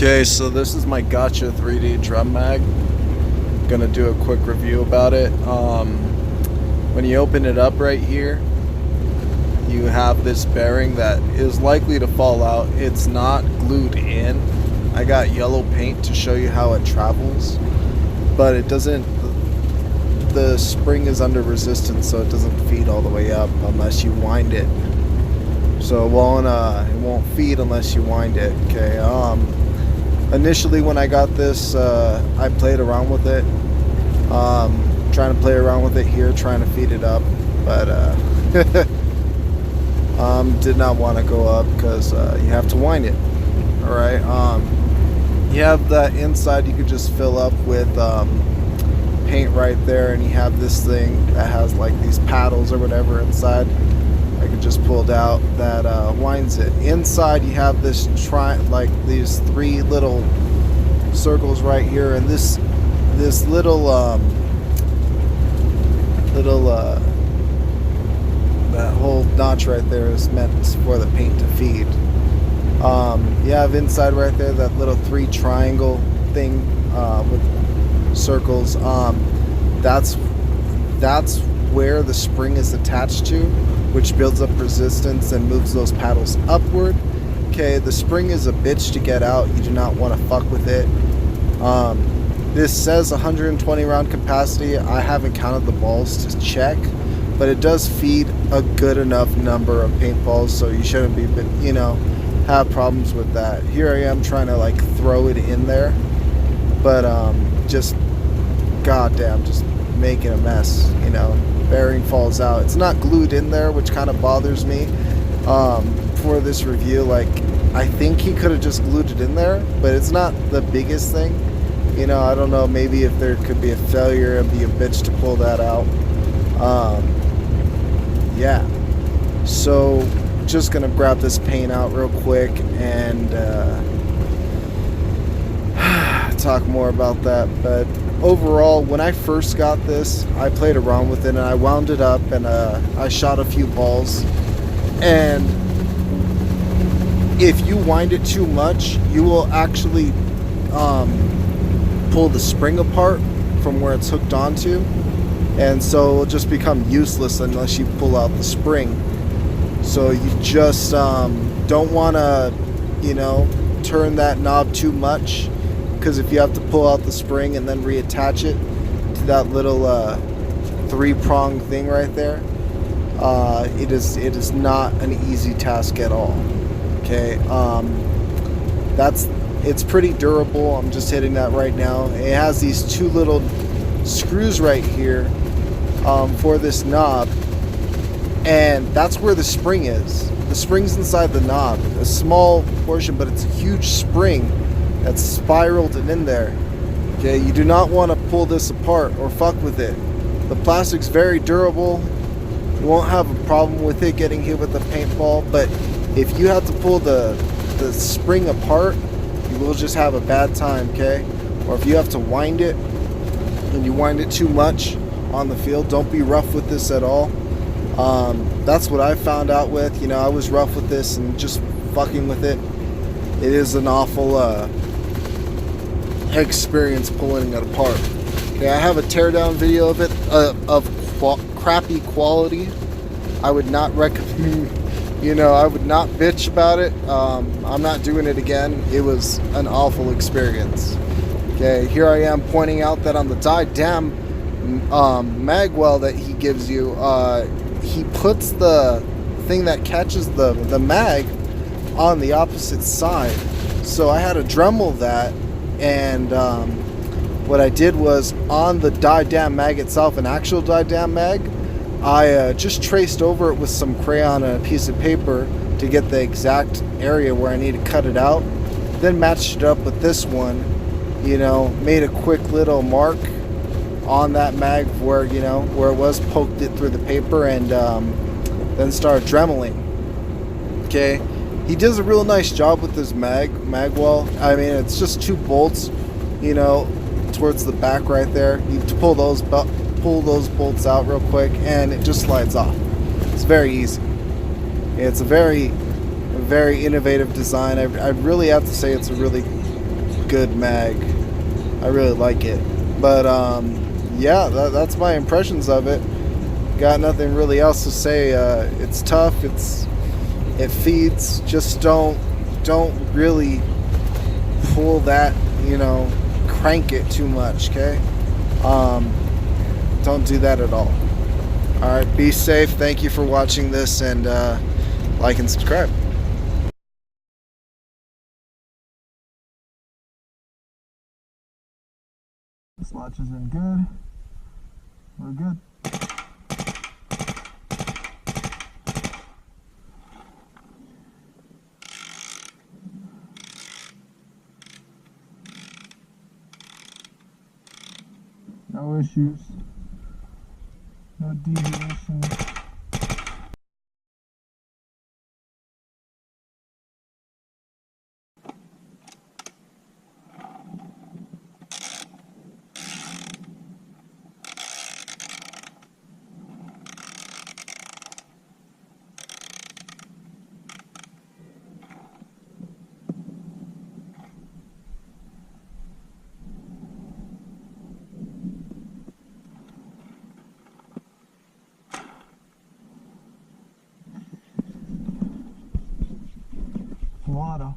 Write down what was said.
Okay, so this is my Gotcha3d drum mag. Gonna do a quick review about it. When you open it up right here, you have this bearing that is likely to fall out. It's not glued in. I got yellow paint to show you how it travels, but it doesn't. The spring is under resistance, so it doesn't feed all the way up unless you wind it. So it won't feed unless you wind it. Okay. Initially, when I got this, I played around with it, trying to play around with it here, trying to feed it up, but did not want to go up because you have to wind it. All right. You have that inside you could just fill up with paint right there, and you have this thing that has like these paddles or whatever inside. I could just pulled out that winds it. Inside you have this like these three little circles right here, and this little that whole notch right there is meant for the paint to feed. You have inside right there that little three triangle thing with circles. That's where the spring is attached to, which builds up resistance and moves those paddles upward. Okay, the spring is a bitch to get out. You do not want to fuck with it. This says 120 round capacity. I haven't counted the balls to check, but it does feed a good enough number of paintballs, so you shouldn't be, have problems with that. Here I am trying to like throw it in there, but just goddamn, just making a mess. Bearing falls out. It's not glued in there, which kind of bothers me. For this review, like, I think he could have just glued it in there, but it's not the biggest thing. I don't know, maybe if there could be a failure, it'd be a bitch to pull that out. Yeah, so just gonna grab this paint out real quick and talk more about that. But overall, when I first got this, I played around with it and I wound it up, and I shot a few balls. And if you wind it too much, you will actually pull the spring apart from where it's hooked onto, and so it'll just become useless unless you pull out the spring. So you just don't want to turn that knob too much, because if you have to pull out the spring and then reattach it to that little three-prong thing right there, it is not an easy task at all. Okay, it's pretty durable. I'm just hitting that right now. It has these two little screws right here for this knob, and that's where the spring is. The spring's inside the knob, a small portion, but it's a huge spring that's spiraled and in there. Okay, you do not want to pull this apart or fuck with it. The plastic's very durable. You won't have a problem with it getting hit with a paintball, but if you have to pull the spring apart, you will just have a bad time. Okay, or if you have to wind it and you wind it too much on the field, don't be rough with this at all. That's what I found out with. I was rough with this and just fucking with it. It is an awful experience pulling it apart. Okay, I have a teardown video of it of crappy quality. I would not recommend. I would not bitch about it. I'm not doing it again. It was an awful experience. Okay, here I am pointing out that on the didnt mag well that he gives you, he puts the thing that catches the mag on the opposite side. So I had to dremel that, and what I did was, on the didnt mag itself, an actual didnt mag, I just traced over it with some crayon and a piece of paper to get the exact area where I need to cut it out. Then matched it up with this one, made a quick little mark on that mag where it was, poked it through the paper, and then started dremeling. Okay, he does a real nice job with this mag well. I mean, it's just two bolts, towards the back right there. You have to pull those bolts out real quick, and it just slides off. It's very easy. It's a very innovative design. I really have to say it's a really good mag. I really like it. But yeah, that's my impressions of it. Got nothing really else to say. It's tough. It feeds. Just don't really pull that, you know, crank it too much. Okay. Don't do that at all. All right. Be safe. Thank you for watching this, and like and subscribe. This latch is in good. We're good. No issues. No deviations. Water.